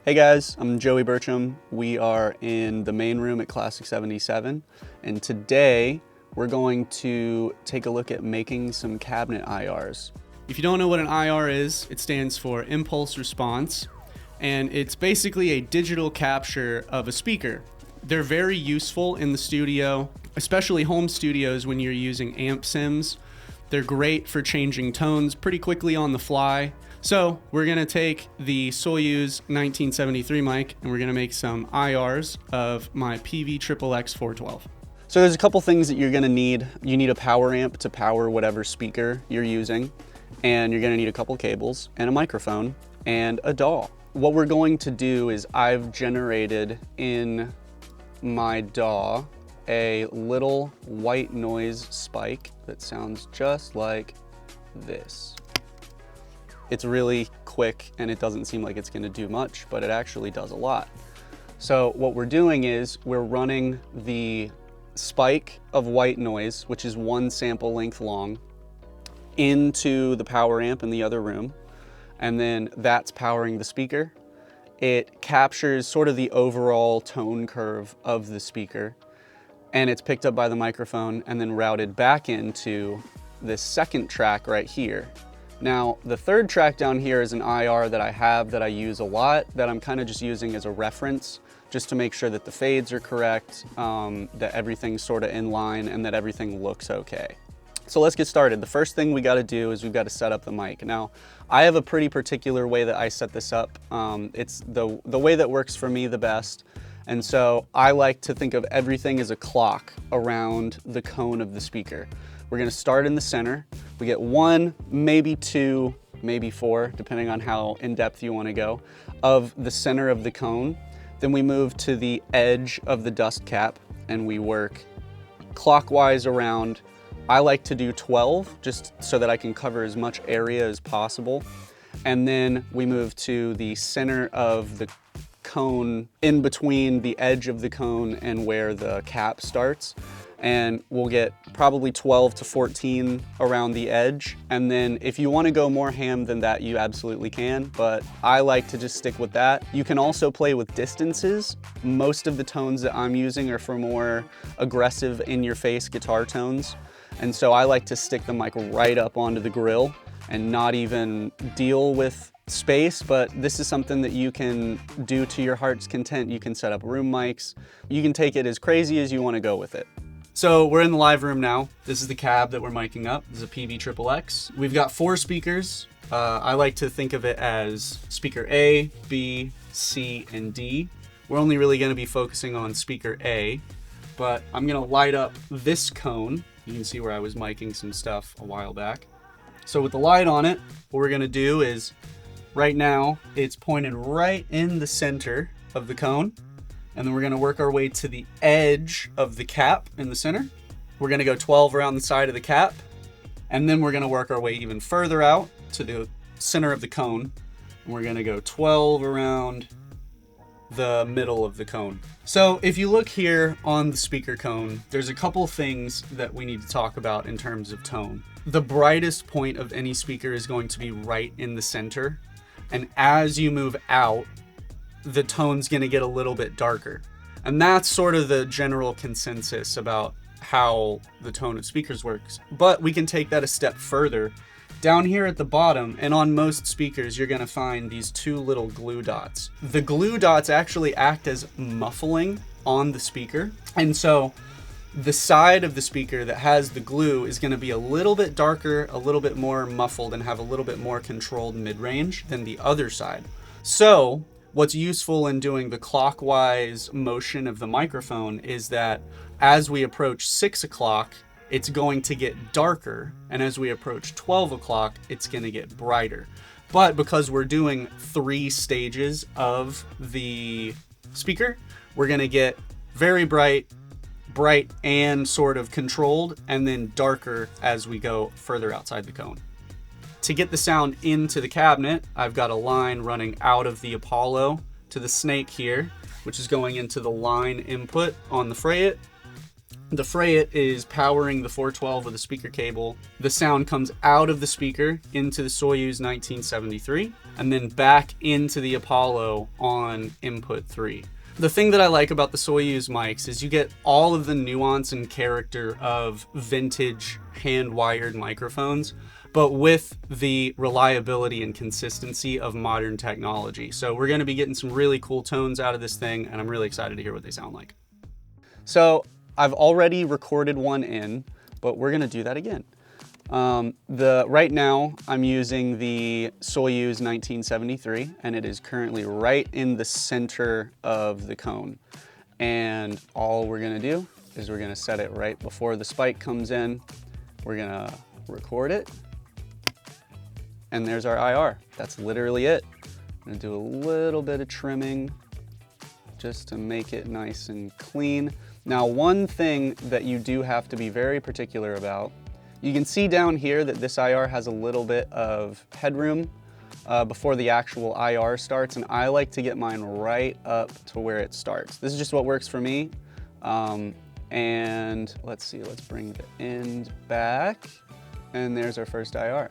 Hey guys, I'm Joey Burcham. We are in the main room at Classic 77, and today we're going to take a look at making some cabinet IRs. If you don't know what an IR is, it stands for impulse response, and it's basically a digital capture of a speaker. They're very useful in the studio, especially home studios when you're using amp sims. They're great for changing tones pretty quickly on the fly. So we're gonna take the Soyuz 1973 mic and we're gonna make some IRs of my PV-XXX 412. So there's a couple things that you're gonna need. You need a power amp to power whatever speaker you're using, and you're gonna need a couple cables and a microphone and a DAW. What we're going to do is I've generated in my DAW a little white noise spike that sounds just like this. It's really quick and it doesn't seem like it's gonna do much, but it actually does a lot. So what we're doing is we're running the spike of white noise, which is one sample length long, into the power amp in the other room, and then that's powering the speaker. It captures sort of the overall tone curve of the speaker, and it's picked up by the microphone and then routed back into this second track right here. Now, the third track down here is an IR that I have that I use a lot, that I'm kind of just using as a reference, just to make sure that the fades are correct, that everything's sort of in line, and that everything looks okay. So let's get started. The first thing we gotta do is we've got to set up the mic. Now, I have a pretty particular way that I set this up. It's the way that works for me the best. And so I like to think of everything as a clock around the cone of the speaker. We're gonna start in the center. We get one, maybe two, maybe four, depending on how in-depth you wanna go, of the center of the cone. Then we move to the edge of the dust cap and we work clockwise around. I like to do 12 just so that I can cover as much area as possible. And then we move to the center of the cone, in between the edge of the cone and where the cap starts. And we'll get probably 12 to 14 around the edge. And then if you want to go more ham than that, you absolutely can, but I like to just stick with that. You can also play with distances. Most of the tones that I'm using are for more aggressive in-your-face guitar tones. And so I like to stick the mic right up onto the grill and not even deal with space, but this is something that you can do to your heart's content. You can set up room mics. You can take it as crazy as you want to go with it. So we're in the live room now. This is the cab that we're miking up. This is a PV-XXX. We've got 4 speakers. I like to think of it as speaker A, B, C, and D. We're only really gonna be focusing on speaker A, but I'm gonna light up this cone. You can see where I was miking some stuff a while back. So with the light on it, what we're gonna do is, right now, it's pointed right in the center of the cone. And then we're gonna work our way to the edge of the cap in the center. We're gonna go 12 around the side of the cap. And then we're gonna work our way even further out to the center of the cone. And we're gonna go 12 around the middle of the cone. So if you look here on the speaker cone, there's a couple things that we need to talk about in terms of tone. The brightest point of any speaker is going to be right in the center. And as you move out, the tone's gonna get a little bit darker. And that's sort of the general consensus about how the tone of speakers works. But we can take that a step further. Down here at the bottom, and on most speakers, you're gonna find these 2 little glue dots. The glue dots actually act as muffling on the speaker. And so the side of the speaker that has the glue is gonna be a little bit darker, a little bit more muffled, and have a little bit more controlled mid-range than the other side. So what's useful in doing the clockwise motion of the microphone is that as we approach 6 o'clock, it's going to get darker, and as we approach 12 o'clock, it's gonna get brighter. But because we're doing 3 stages of the speaker, we're gonna get very bright and sort of controlled, and then darker as we go further outside the cone. To get the sound into the cabinet, I've got a line running out of the Apollo to the snake here, which is going into the line input on the Freight. The fray-it is powering the 412 with a speaker cable. The sound comes out of the speaker into the Soyuz 1973 and then back into the Apollo on input 3. The thing that I like about the Soyuz mics is you get all of the nuance and character of vintage hand-wired microphones, but with the reliability and consistency of modern technology. So we're going to be getting some really cool tones out of this thing, and I'm really excited to hear what they sound like. So I've already recorded one in, but we're gonna do that again. Right now I'm using the Soyuz 1973, and it is currently right in the center of the cone. And all we're gonna do is we're gonna set it right before the spike comes in. We're gonna record it, and there's our IR. That's literally it. I'm gonna do a little bit of trimming just to make it nice and clean. Now, one thing that you do have to be very particular about, you can see down here that this IR has a little bit of headroom before the actual IR starts, and I like to get mine right up to where it starts. This is just what works for me. And let's see, let's bring the end back, and there's our first IR.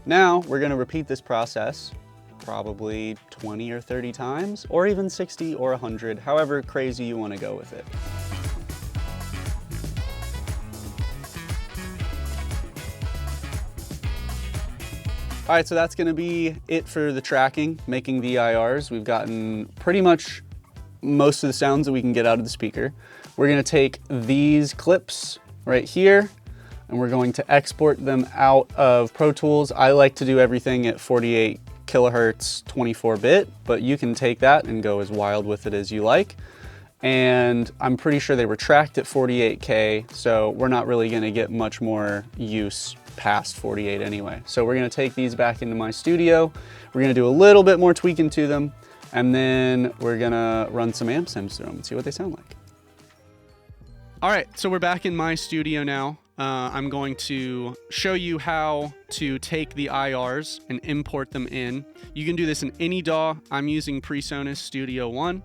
Now, we're gonna repeat this process probably 20 or 30 times, or even 60 or 100, however crazy you wanna go with it. All right, so that's gonna be it for the tracking, making the IRs. We've gotten pretty much most of the sounds that we can get out of the speaker. We're gonna take these clips right here, and we're going to export them out of Pro Tools. I like to do everything at 48 kilohertz, 24-bit, but you can take that and go as wild with it as you like. And I'm pretty sure they were tracked at 48K, so we're not really gonna get much more use past 48 anyway. So we're gonna take these back into my studio. We're gonna do a little bit more tweaking to them, and then we're gonna run some amp sims through them and see what they sound like. All right, so we're back in my studio now. I'm going to show you how to take the IRs and import them in. You can do this in any DAW. I'm using PreSonus Studio One.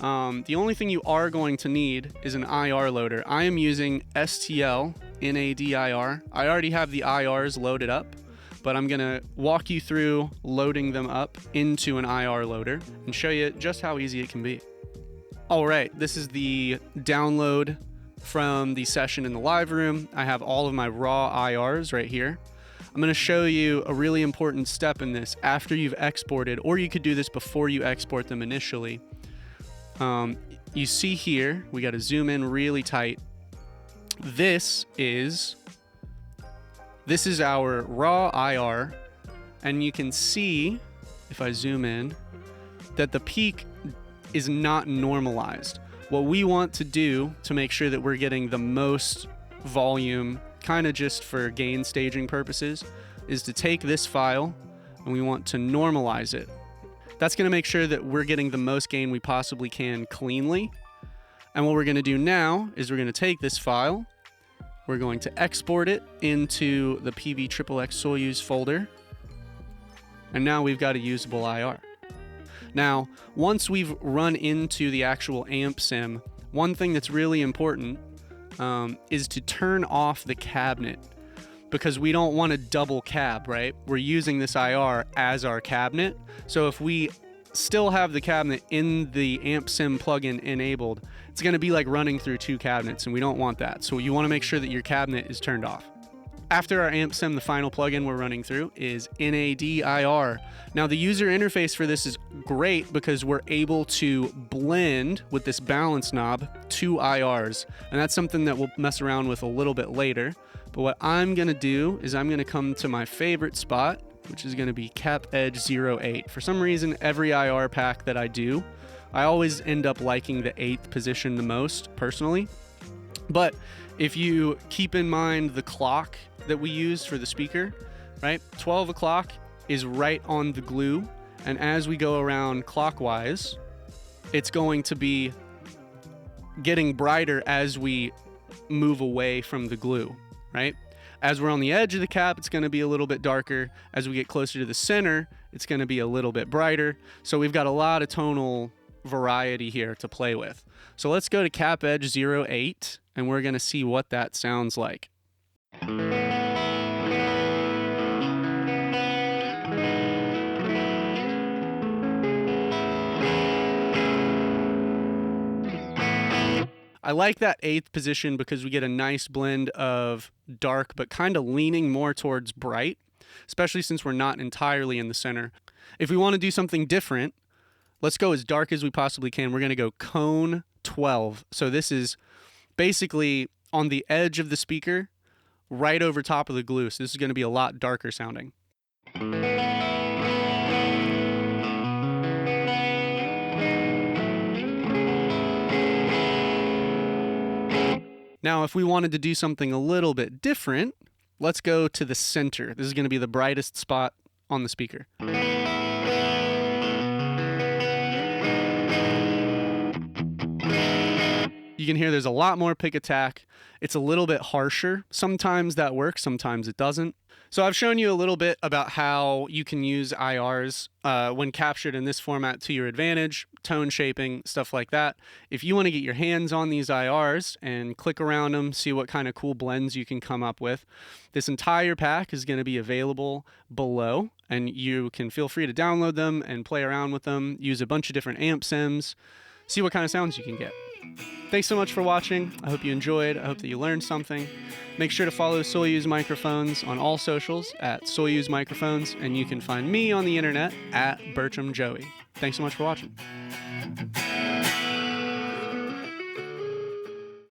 The only thing you are going to need is an IR loader. I am using STL NadIR. I already have the IRs loaded up, but I'm gonna walk you through loading them up into an IR loader and show you just how easy it can be. All right, this is the download from the session in the live room. I have all of my raw IRs right here. I'm gonna show you a really important step in this after you've exported, or you could do this before you export them initially. You see here, we got to zoom in really tight. This is our raw IR, and you can see, if I zoom in, that the peak is not normalized. What we want to do to make sure that we're getting the most volume, kind of just for gain staging purposes, is to take this file and we want to normalize it. That's going to make sure that we're getting the most gain we possibly can cleanly. And what we're going to do now is we're going to take this file, we're going to export it into the PVXXX Soyuz folder, and now we've got a usable IR. Now, once we've run into the actual amp sim, one thing that's really important is to turn off the cabinet, because we don't want a double cab, right? We're using this IR as our cabinet. So if we still have the cabinet in the amp sim plugin enabled, it's gonna be like running through two cabinets, and we don't want that. So you wanna make sure that your cabinet is turned off. After our amp sim, the final plugin we're running through is NadIR. Now the user interface for this is great because we're able to blend with this balance knob two IRs, and that's something that we'll mess around with a little bit later. But what I'm gonna do is I'm gonna come to my favorite spot, which is gonna be Cap Edge 08. For some reason, every IR pack that I do, I always end up liking the 8th position the most, personally. But if you keep in mind the clock that we use for the speaker, right? 12 o'clock is right on the glue, and as we go around clockwise, it's going to be getting brighter as we move away from the glue, right? As we're on the edge of the cap, it's going to be a little bit darker. As we get closer to the center, it's going to be a little bit brighter. So we've got a lot of tonal variety here to play with. So let's go to Cap Edge 08, and we're going to see what that sounds like. I like that 8th position because we get a nice blend of dark but kind of leaning more towards bright, especially since we're not entirely in the center. If we want to do something different, let's go as dark as we possibly can. We're going to go cone 12. So this is basically on the edge of the speaker, right over top of the glue. So this is going to be a lot darker sounding. Now, if we wanted to do something a little bit different, let's go to the center. This is going to be the brightest spot on the speaker. You can hear there's a lot more pick attack. It's a little bit harsher. Sometimes that works, sometimes it doesn't. So I've shown you a little bit about how you can use IRs when captured in this format to your advantage, tone shaping, stuff like that. If you want to get your hands on these IRs and click around them, see what kind of cool blends you can come up with, this entire pack is going to be available below, and you can feel free to download them and play around with them, use a bunch of different amp sims, see what kind of sounds you can get. Thanks so much for watching. I hope you enjoyed. I hope that you learned something. Make sure to follow Soyuz Microphones on all socials at Soyuz Microphones, and you can find me on the internet at Burcham Joey. Thanks so much for watching.